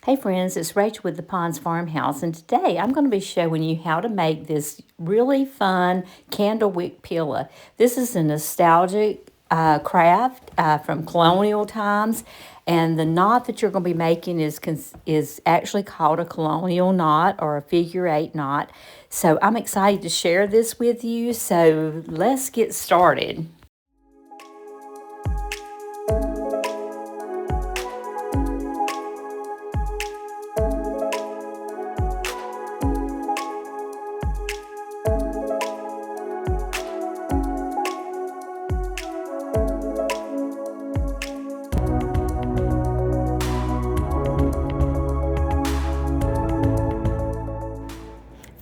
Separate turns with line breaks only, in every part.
Hey friends, it's Rachel with the Ponds Farmhouse, and today I'm going to be showing you how to make this really fun candlewick pillow. This is a nostalgic craft from colonial times, and the knot that you're going to be making is actually called a colonial knot or a figure 8 knot. So I'm excited to share this with you, so let's get started.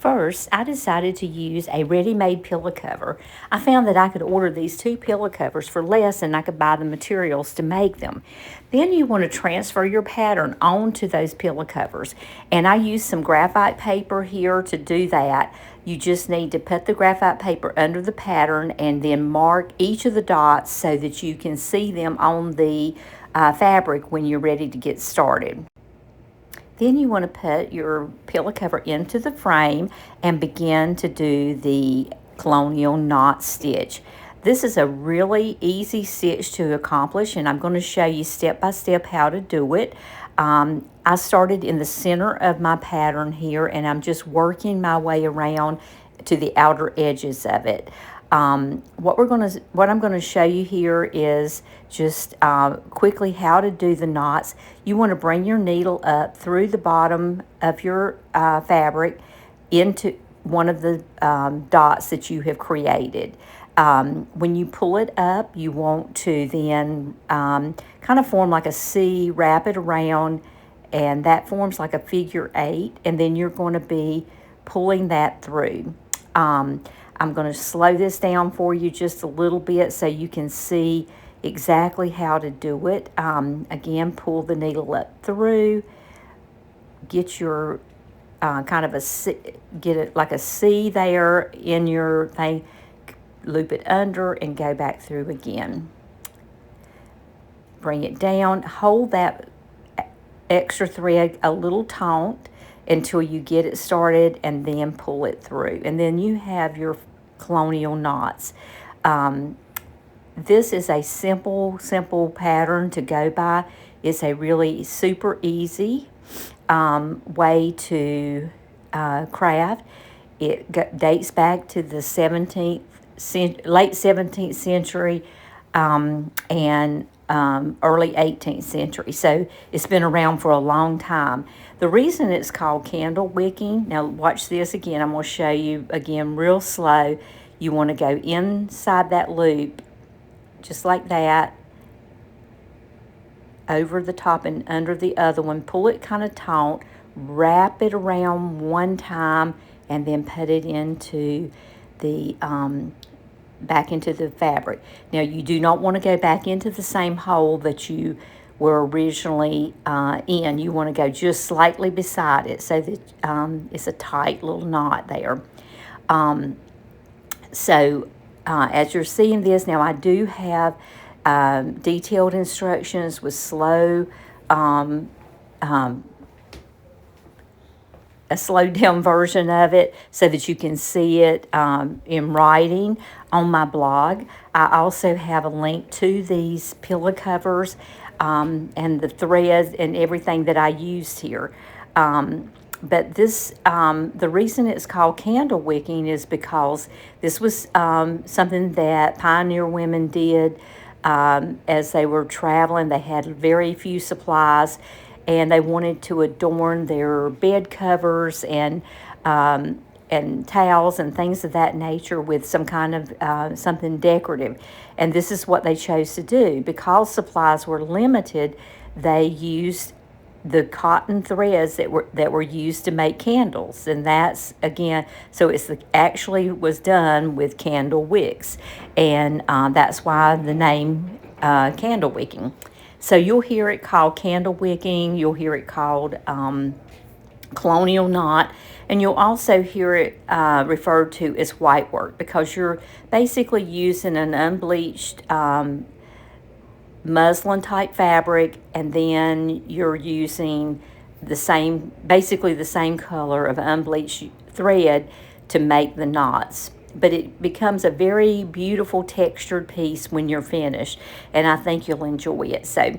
First, I decided to use a ready-made pillow cover. I found that I could order these 2 pillow covers for less and I could buy the materials to make them. Then you want to transfer your pattern onto those pillow covers. And I used some graphite paper here to do that. You just need to put the graphite paper under the pattern and then mark each of the dots so that you can see them on the fabric when you're ready to get started. Then you want to put your pillow cover into the frame and begin to do the colonial knot stitch. This is a really easy stitch to accomplish, and I'm going to show you step by step how to do it. I started in the center of my pattern here, and I'm just working my way around to the outer edges of it. What I'm going to show you here is just quickly how to do the knots. You want to bring your needle up through the bottom of your fabric into one of the dots that you have created. When you pull it up, you want to then kind of form like a C, wrap it around, and that forms like a figure 8, and then you're going to be pulling that through. I'm going to slow this down for you just a little bit so you can see exactly how to do it. Again, pull the needle up through, get your kind of a C, get it like a C there in your thing, loop it under and go back through again. Bring it down, hold that extra thread a little taut until you get it started and then pull it through. And then you have your colonial knots. This is a simple pattern to go by. It's a really super easy way to craft. It dates back to the late 17th century and early 18th century. So it's been around for a long time. The reason it's called candle wicking, now watch this again, I'm going to show you again real slow. You want to go inside that loop, just like that, over the top and under the other one, pull it kind of taut, wrap it around one time, and then put it into the back into the fabric. Now you do not want to go back into the same hole that you were originally in. You want to go just slightly beside it so that it's a tight little knot there. As you're seeing this now, I do have detailed instructions with slow a slowed down version of it so that you can see it in writing on my blog. I also have a link to these pillow covers and the threads and everything that I used here. But this, the reason it's called candle wicking is because this was something that pioneer women did as they were traveling. They had very few supplies, and they wanted to adorn their bed covers and towels and things of that nature with some kind of something decorative. And this is what they chose to do. Because supplies were limited, they used the cotton threads that were used to make candles. And that's, again, so actually was done with candle wicks. And that's why the name candle wicking. So you'll hear it called candle wicking, you'll hear it called colonial knot, and you'll also hear it referred to as white work, because you're basically using an unbleached muslin type fabric, and then you're using basically the same color of unbleached thread to make the knots. But it becomes a very beautiful textured piece when you're finished, and I think you'll enjoy it. So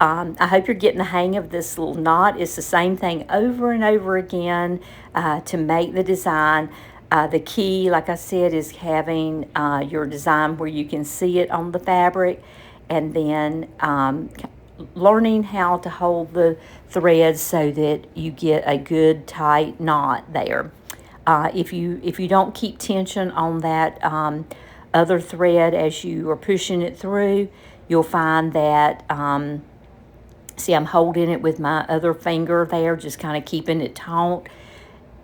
I hope you're getting the hang of this little knot. It's the same thing over and over again to make the design. The key, like I said, is having your design where you can see it on the fabric, and then learning how to hold the threads so that you get a good tight knot there. If you don't keep tension on that other thread as you are pushing it through, you'll find that, see, I'm holding it with my other finger there, just kind of keeping it taut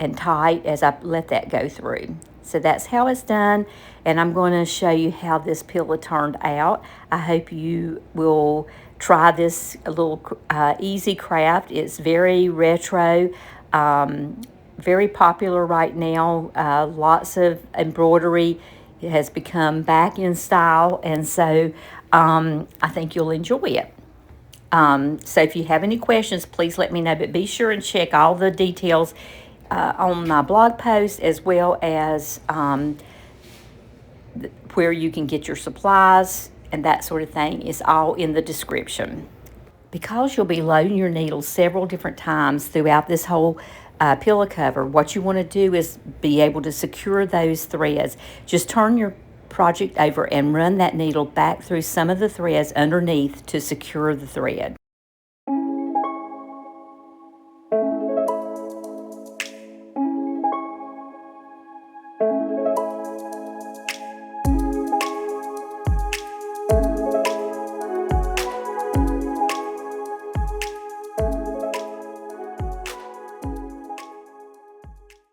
and tight as I let that go through. So that's how it's done, and I'm going to show you how this pillow turned out. I hope you will try this little easy craft. It's very retro, very popular right now. Lots of embroidery. It has become back in style, and so I think you'll enjoy it. So if you have any questions, please let me know, but be sure and check all the details on my blog post, as well as where you can get your supplies and that sort of thing is all in the description. Because you'll be loading your needles several different times throughout this whole pillow cover, what you want to do is be able to secure those threads. Just turn your project over and run that needle back through some of the threads underneath to secure the thread.